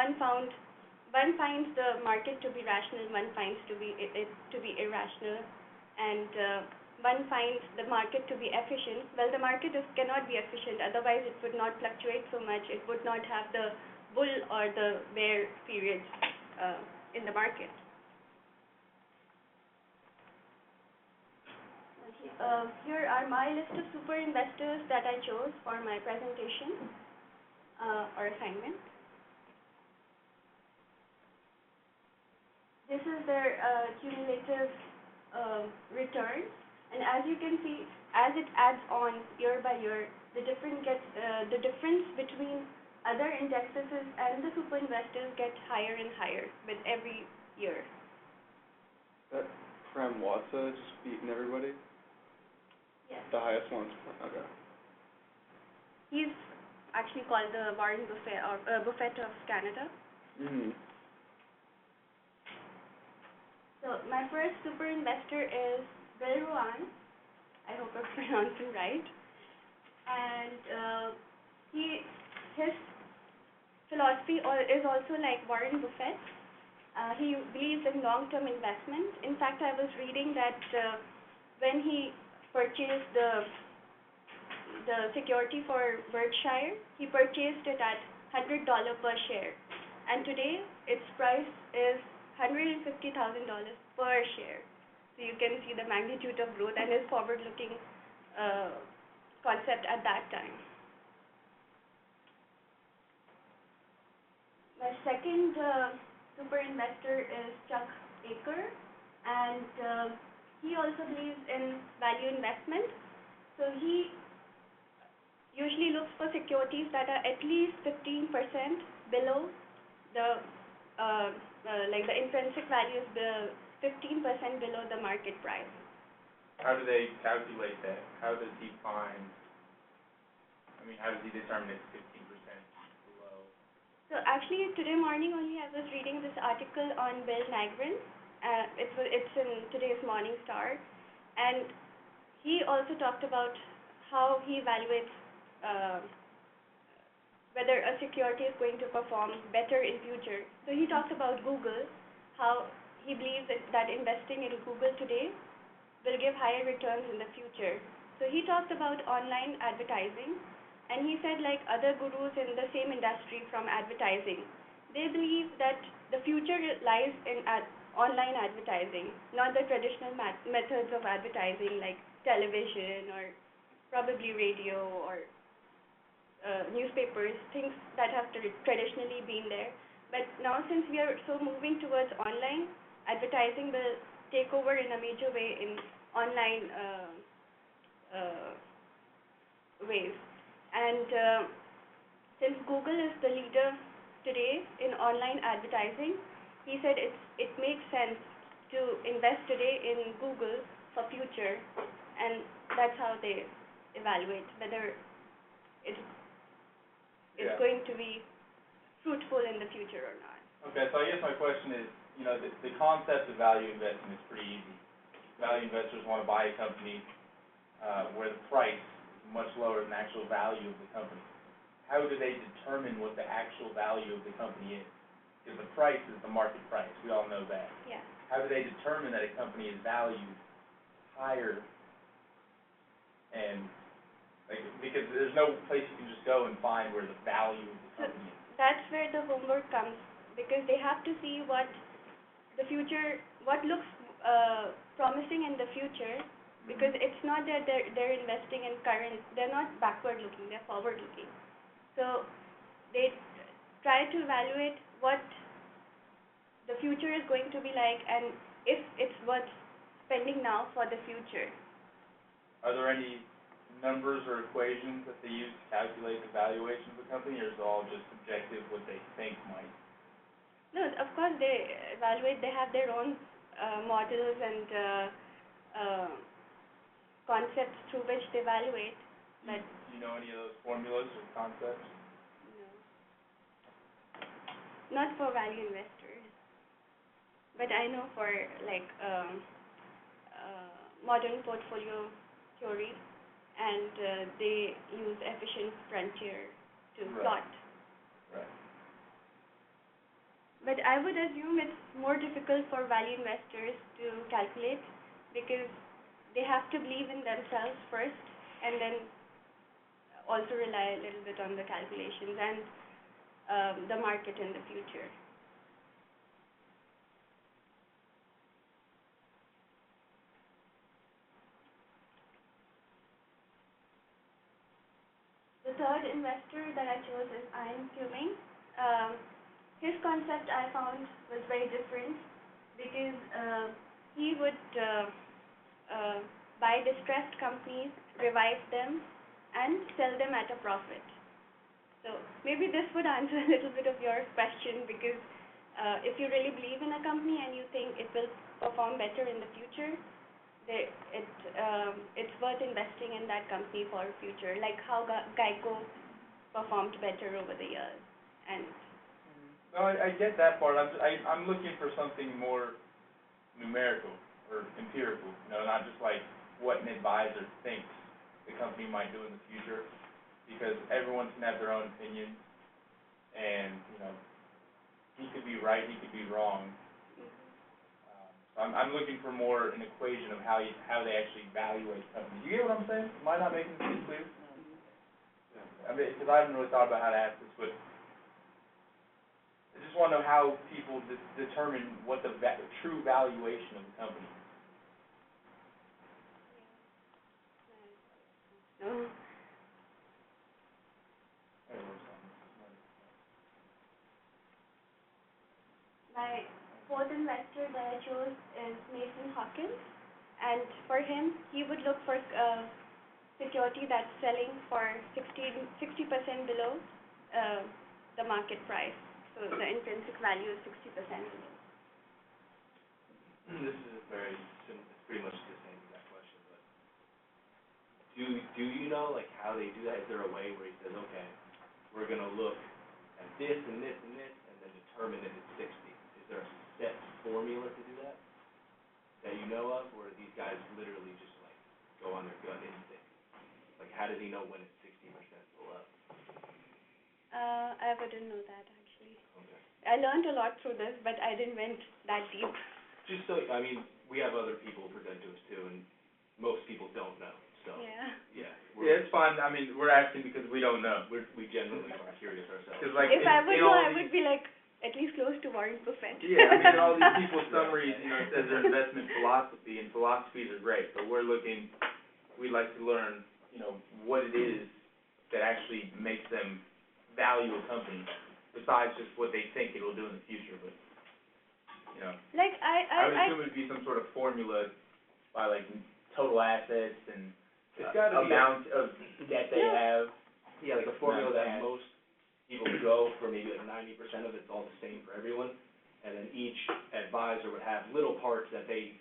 one finds the market to be rational, one finds it to be irrational, and one finds the market to be efficient. Well, the market cannot be efficient, otherwise it would not fluctuate so much. It would not have the bull or the bear periods in the market. Here are my list of super investors that I chose for my presentation or assignment. This is their cumulative return, and as you can see, as it adds on year by year, the difference between other indexes and the super investors gets higher and higher with every year. That Prem Watsa just beaten everybody? Yes. The highest one. Okay. He's actually called the Warren Buffett of Canada. Mm-hmm. So my first super investor is Gruman. I hope I'm pronouncing right. And his philosophy is also like Warren Buffett. He believes in long-term investment. In fact, I was reading that when he purchased the security for Berkshire, he purchased it at $100 per share, and today its price is $150,000 per share. So you can see the magnitude of growth and his forward-looking concept at that time. My second super investor is Chuck Aker, and he also believes in value investment. So he usually looks for securities that are at least 15% below the like the intrinsic value is 15% below the market price. How do they calculate that? How does he how does he determine it's 15% below? So actually today morning only I was reading this article on Bill Nagrin. It's in today's Morning Star, and he also talked about how he evaluates whether a security is going to perform better in future. So he talked about Google, how he believes that investing in Google today will give higher returns in the future. So he talked about online advertising, and he said like other gurus in the same industry from advertising, they believe that the future lies in online advertising, not the traditional methods of advertising like television or probably radio or newspapers, things that have traditionally been there. But now since we are so moving towards online, advertising will take over in a major way in online ways. And since Google is the leader today in online advertising, he said it makes sense to invest today in Google for future, and that's how they evaluate whether it's going to be fruitful in the future or not. Okay, so I guess my question is, the concept of value investing is pretty easy. Value investors want to buy a company where the price is much lower than the actual value of the company. How do they determine what the actual value of the company is? Because the price is the market price. We all know that. Yeah. How do they determine that a company is valued higher? And because there's no place you can just go and find where the value of the company is. That's where the homework comes, because they have to see what looks promising in the future, because it's not that they're investing in current. They're not backward looking. They're forward looking. So they try to evaluate what the future is going to be like, and if it's worth spending now for the future. Are there any numbers or equations that they use to calculate the valuation of the company, or is it all just subjective what they think might? No, of course they evaluate. They have their own models and concepts through which they evaluate. But do you know any of those formulas or concepts? No. Not for value investors. But I know for like modern portfolio theory, and they use efficient frontier to plot. Right. But I would assume it's more difficult for value investors to calculate because they have to believe in themselves first and then also rely a little bit on the calculations and the market in the future. The third investor that I chose is Ian Fleming. His concept I found was very different because he would buy distressed companies, revive them, and sell them at a profit. So maybe this would answer a little bit of your question because if you really believe in a company and you think it will perform better in the future, it's worth investing in that company for future, like how Geico performed better over the years. And No, I get that part. I'm looking for something more numerical or empirical. Not just like what an advisor thinks the company might do in the future, because everyone can have their own opinions, and he could be right, he could be wrong. I'm looking for more an equation of how they actually evaluate companies. You get what I'm saying? Am I not making this clear? Yeah. I mean, because I haven't really thought about how to ask this, but I just want to know how people determine what the true valuation of the company. no. My fourth investor that I chose is Nathan Hawkins, and for him, he would look for security that's selling for 60% below the market price. So the intrinsic value is 60% below. This is it's pretty much the same exact question, but do you know like how they do that? Is there a way where he says, okay, we're gonna look at this and this and this, and then determine if it's 60? Is there a set formula to do that you know of, or are these guys literally just like go on their gut instinct? Like, how does he know when it's 60% below? I wouldn't know that actually. Okay. I learned a lot through this, but I didn't went that deep. Just so, I mean, we have other people present to us too, and most people don't know, so. Yeah. Yeah. Yeah, it's fine. I mean, we're asking because we don't know. We generally are curious ourselves. Cause like If I would know, I these, would be like at least close to Warren Buffett. Yeah, I mean, all these people's summaries, it says their investment philosophy, and philosophies are great, but we'd like to learn, what it is that actually makes them value a company, besides just what they think it'll do in the future, but, Like I would assume it'd be some sort of formula by like total assets and It's gotta be amount of debt they have. Yeah, like a formula that most people go for, maybe like 90% of it's all the same for everyone, and then each advisor would have little parts that they